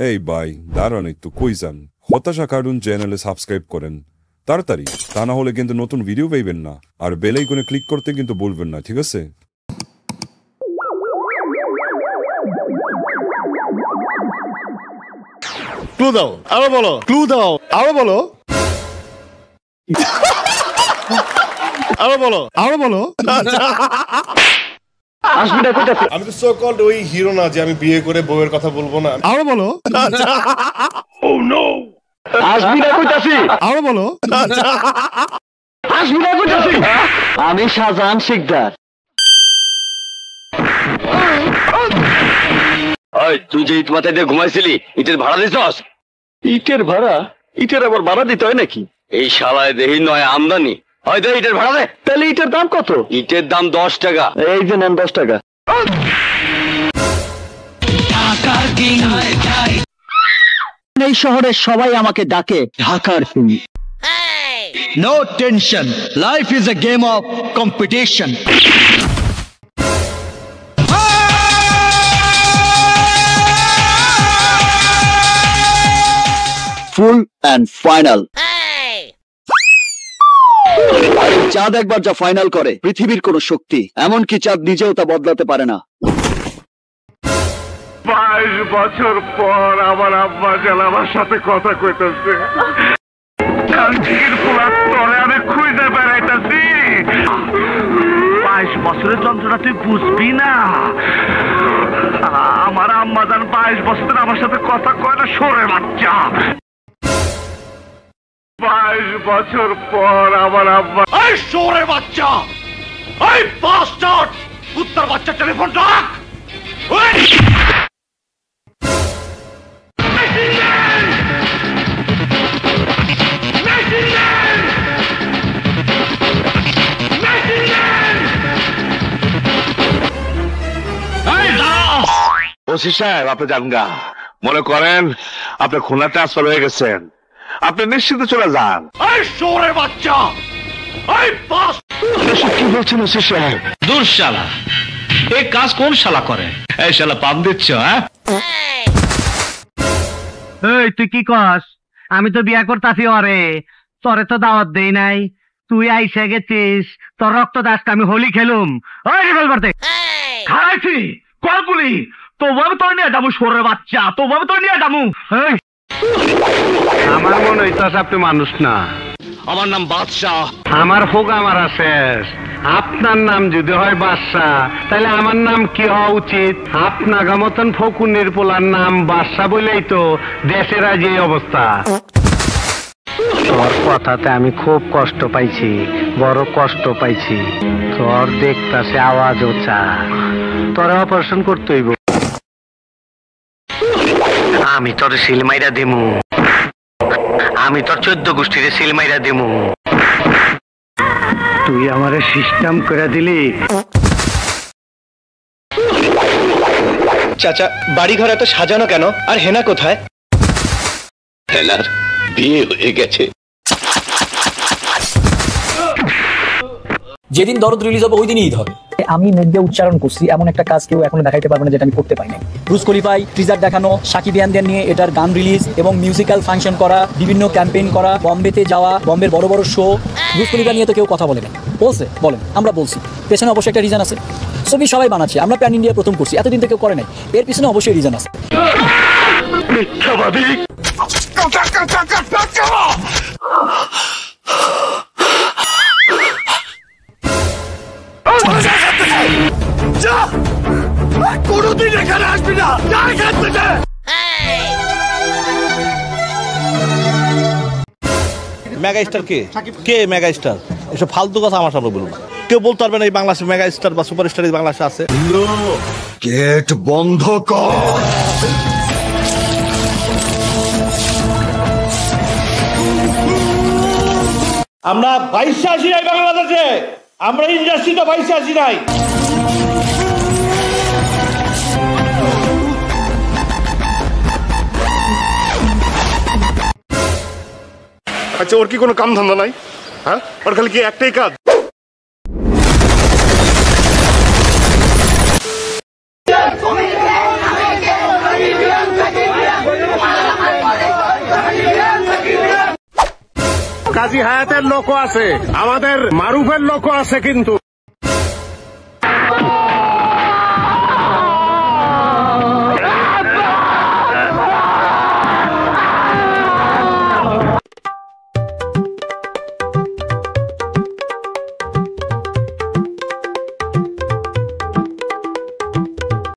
এই ভাই দাঁড়ান একটু, কই যান? হতাশা কার্টুন চ্যানেলে সাবস্ক্রাইব করেন তাড়াতাড়ি, তা না হলে কিন্তু নতুন ভিডিও পাইবেন না। আর বেল আইকনে ক্লিক করতে কিন্তু বলবেন না, ঠিক আছে? ক্লু দাও, আরো বলো। ক্লু দাও, আরো বলো। আরো বলো, আরো বলো। আমি তো সো কল্ড ওই হিরো না যে আমি বিয়ে করে বউয়ের কথা বলবো না। আরো বলো। ও নো, আসবি না কইতাছি। আরো বলো। আসবি না কইতাছি। আমি শাহজাহান শিকদার। ওই তুই যে ইট মাথায় দিয়ে ঘুমাইছিলি, ইটের ভাড়া দিছস? ইটের ভাড়া? ইটের আবার ভাড়া দিতে হয় নাকি? এই শালায় দেহি নয় আমদানি। হয়তো ইটের ভাড়া দে। তাহলে ইটের দাম কত? ইটের দাম 10 টাকা। এই যে নেন 10 টাকা। এই শহরের সবাই আমাকে ডাকে ঢাকার king. No tension. Life is a game of competition. Full and final. চাঁদ একবার যা ফাইনাল করে, পৃথিবীর কোন শক্তি, এমনকি চাঁদ নিজেও তা বদলাতে পারে না। 22 বছর পর আমার আব্বা জান আমার সাথে কথা কইতেছে। কালচির পোলার তরে আমি খুঁজে বেড়াইতেছি। 22 বছরের যন্ত্রণা তুই বুঝবি না। আমার আম্মা জান 22 বছর আমার সাথে কথা কয় না, সরে বাচ্চা। 22 বছর পর আমার আব্বা। এই শোরে বাচ্চা, এই বাস্টার্ড, কুত্তার বাচ্চা টেলিফোন ডাক। ওসি সাহেব, আপনি জানগা মনে করেন আপনি খুলনা ট্রান্সফার হয়ে গেছেন, আপনি নিশ্চিন্তে চলে যান। এই শোরে বাচ্চা, এই কি বলছেন ওসি সাহেব? দূর শালা, এই কাজ কোন শালা করে? এই শালা পাম দিচ্ছ? এই তুই কি কস? আমি তো বিয়া করতাছি ওরে, তোরে তো দাওয়াত দেই নাই। তুই আইসা গেছিস, তোর রক্ত দাসটা আমি হোলি খেলুম। ওই রিভলভার দে। খাইছি কলগুলি তো ভাবে তোর নিয়ে যাবো, শোরের বাচ্চা, তো ভাবে তোর নিয়ে যাবো। আমার মনে হইতাছে আপনি মানুষ না। আমার নাম বাদশাহ। আমার হোক আমার শেষ। আপনার নাম যদি হয় বাদশাহ, তাহলে আমার নাম কি হওয়া উচিত? আপনার মতন ফকুনের পোলার নাম বাদশাহ বলেই তো দেশের আজ এই অবস্থা। তোর কথাতে আমি খুব কষ্ট পাইছি, বড় কষ্ট পাইছি। তোর দেখতাছে আওয়াজ ওচা, তোর অপারেশন করতে হইব। আমি তোর সিলমাইরা দিমু, আমি তোর 14 গোষ্ঠীর সিলমাইরা দিমু। তুই আমারে সিস্টেম করে দিলি। চাচা, বাড়ি ঘর এত সাজানো কেন? আর হেনা কোথায়? হেনার বিয়ে হয়ে গেছে। যেদিন দরদ রিলিজ হবে ওই দিনই ঈদ হবে। আমি মুখ দিয়ে উচ্চারণ করছি এমন একটা কাজ কেউ এখনো দেখাইতে পারবে না যেটা আমি করতে পারিনি। ব্রুস খলিফাই টিজার দেখানো, সাকিব ইয়ানদের নিয়ে এটার গান রিলিজ এবং মিউজিক্যাল ফাংশন করা, বিভিন্ন ক্যাম্পেইন করা, বম্বেতে যাওয়া, বম্বের বড় বড় শো। ব্রুস খলিফা নিয়ে তো কেউ কথা বলে না, বলছে? বলেন, আমরা বলছি। পেছনে অবশ্যই একটা রিজন আছে। ছবি সবাই বানাচ্ছে, আমরা প্যান ইন্ডিয়া প্রথম করছি, এতদিন তো কেউ করে নাই। এর পিছনে অবশ্যই রিজন আছে। কোনদিন এখানে আসবি না। মেগা স্টার কে? কে মেগা স্টার? এসব ফালতু কথা আমার সামনে বলবো না। কেউ বলতে পারবে না এই বাংলাদেশে মেগা স্টার বা সুপার স্টার এই বাংলাদেশে আছে। গেট বন্ধ কর। আমরা 22 আসি নাই বাংলাদেশে, আমরা ইন্ডাস্ট্রিতে 22 আসি নাই। আচ্ছা, ওর কি কোনো কাম ধান্দা নাই? হ্যাঁ, ওর খালি কি একটাই কাজ? কাজী হায়াতের লোকও আছে, আমাদের মারুফের লোকও আছে কিন্তু